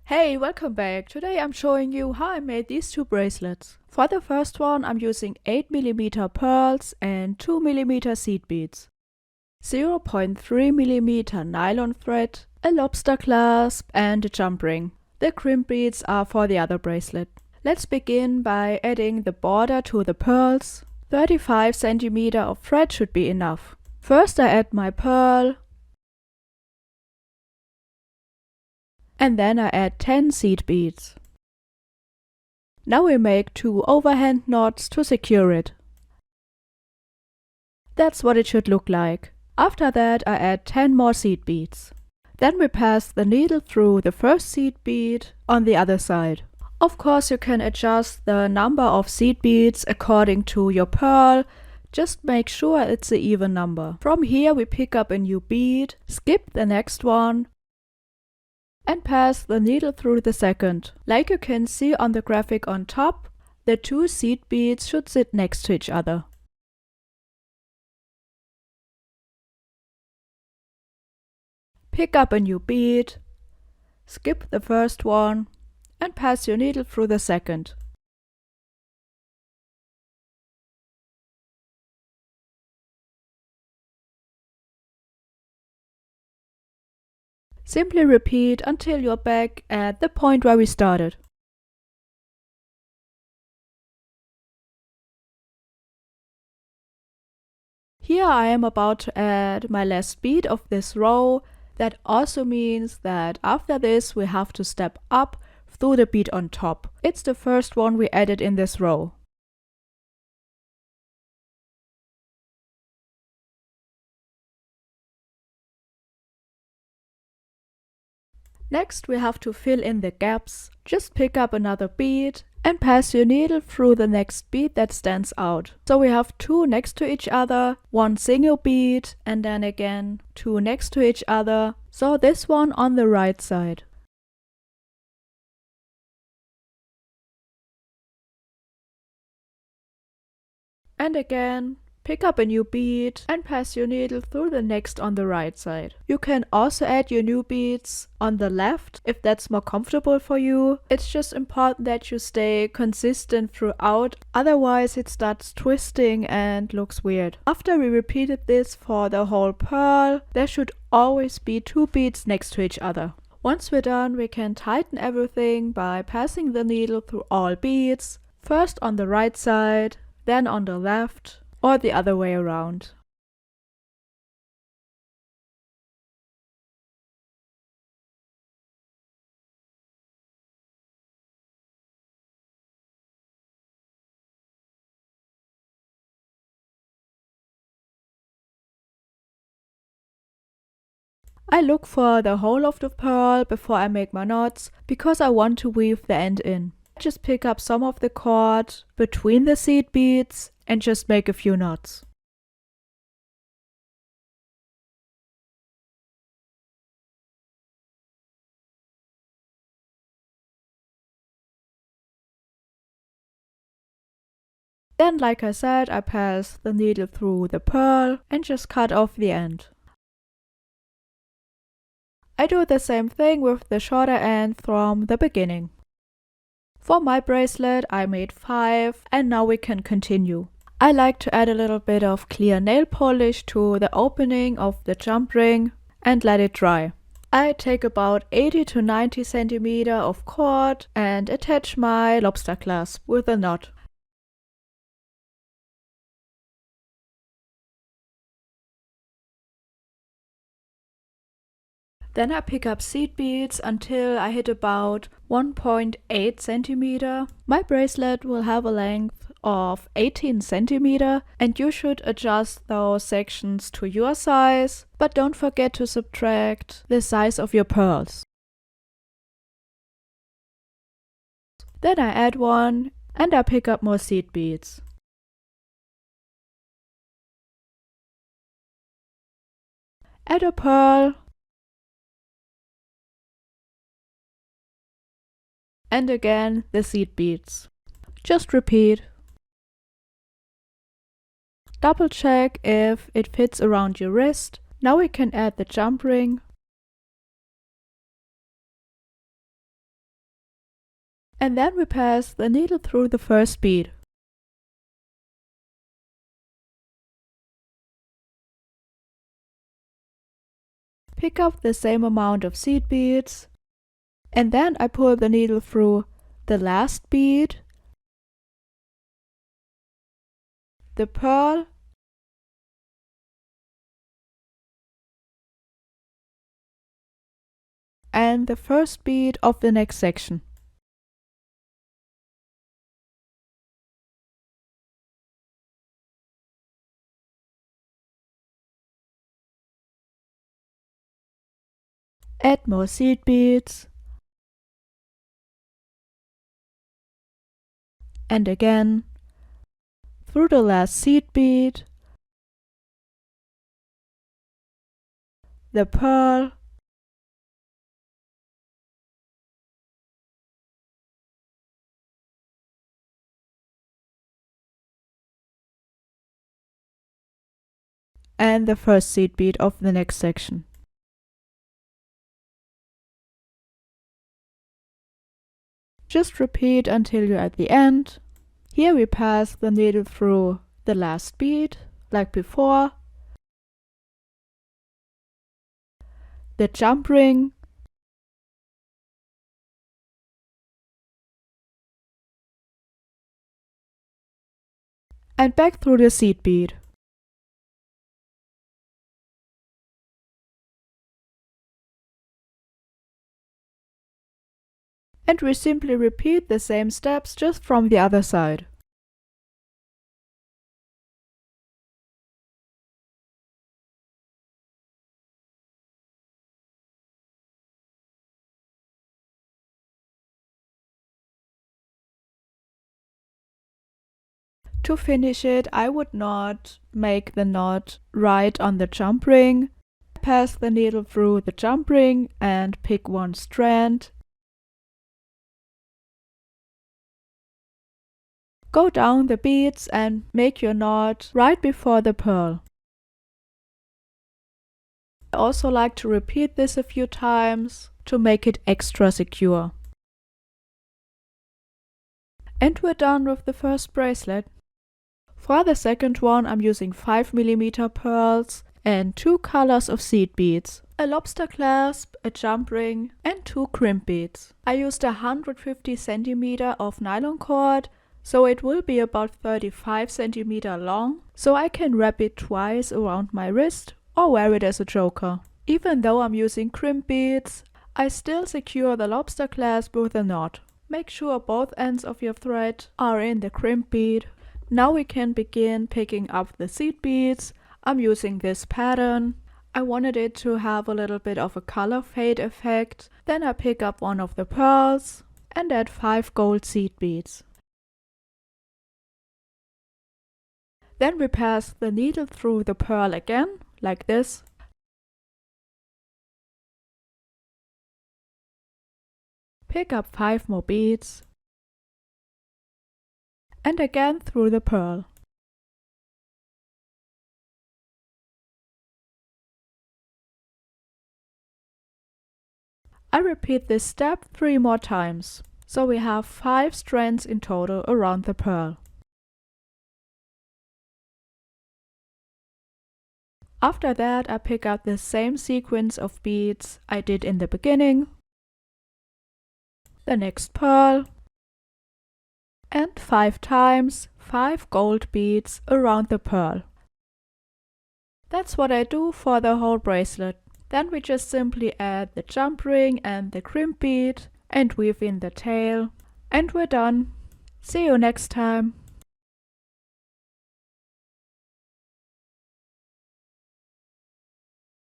Hey, welcome back. Today I'm showing you how I made these two bracelets. For the first one I'm using 8mm pearls and 2mm seed beads, 0.3mm nylon thread, a lobster clasp and a jump ring. The crimp beads are for the other bracelet. Let's begin by adding the border to the pearls. 35cm of thread should be enough. First I add my pearl, and then I add 10 seed beads. Now we make 2 overhand knots to secure it. That's what it should look like. After that I add 10 more seed beads. Then we pass the needle through the first seed bead on the other side. Of course you can adjust the number of seed beads according to your pearl. Just make sure it's an even number. From here we pick up a new bead, skip the next one, and pass the needle through the second. Like you can see on the graphic on top, the 2 seed beads should sit next to each other. Pick up a new bead, skip the first one, and pass your needle through the second. Simply repeat until you're back at the point where we started. Here I am about to add my last bead of this row. That also means that after this we have to step up through the bead on top. It's the first one we added in this row. Next we have to fill in the gaps. Just pick up another bead and pass your needle through the next bead that stands out. So we have 2 next to each other, 1 single bead, and then again 2 next to each other. So this one on the right side. And again, pick up a new bead and pass your needle through the next on the right side. You can also add your new beads on the left if that's more comfortable for you. It's just important that you stay consistent throughout, otherwise it starts twisting and looks weird. After we repeated this for the whole pearl, there should always be 2 beads next to each other. Once we're done, we can tighten everything by passing the needle through all beads, first on the right side, then on the left, or the other way around. I look for the hole of the pearl before I make my knots because I want to weave the end in. Just pick up some of the cord between the seed beads and just make a few knots. Then, like I said, I pass the needle through the pearl and just cut off the end. I do the same thing with the shorter end from the beginning. For my bracelet I made 5 and now we can continue. I like to add a little bit of clear nail polish to the opening of the jump ring and let it dry. I take about 80 to 90 cm of cord and attach my lobster clasp with a knot. Then I pick up seed beads until I hit about 1.8 cm. My bracelet will have a length of 18 cm and you should adjust those sections to your size, but don't forget to subtract the size of your pearls. Then I add 1 and I pick up more seed beads. Add a pearl, and again the seed beads. Just repeat. Double check if it fits around your wrist. Now we can add the jump ring. And then we pass the needle through the first bead. Pick up the same amount of seed beads, and then I pull the needle through the last bead, the pearl, and the first bead of the next section. Add more seed beads, and again through the last seed bead, the pearl, and the first seed bead of the next section. Just repeat until you're at the end. Here we pass the needle through the last bead, like before, the jump ring, and back through the seed bead. And we simply repeat the same steps just from the other side. To finish it, I would not make the knot right on the jump ring. Pass the needle through the jump ring and pick one strand. Go down the beads and make your knot right before the pearl. I also like to repeat this a few times to make it extra secure. And we're done with the first bracelet. For the second one, I'm using 5mm pearls and 2 colors of seed beads, a lobster clasp, a jump ring, and 2 crimp beads. I used 150 cm of nylon cord, so it will be about 35 cm long, so I can wrap it twice around my wrist or wear it as a choker. Even though I'm using crimp beads, I still secure the lobster clasp with a knot. Make sure both ends of your thread are in the crimp bead. Now we can begin picking up the seed beads. I'm using this pattern. I wanted it to have a little bit of a color fade effect. Then I pick up one of the pearls and add 5 gold seed beads. Then we pass the needle through the pearl again, like this. Pick up 5 more beads. And again through the pearl. I repeat this step 3 more times, so we have 5 strands in total around the pearl. After that, I pick up the same sequence of beads I did in the beginning, the next pearl, and 5 times 5 gold beads around the pearl. That's what I do for the whole bracelet. Then we just simply add the jump ring and the crimp bead and weave in the tail, and we're done. See you next time.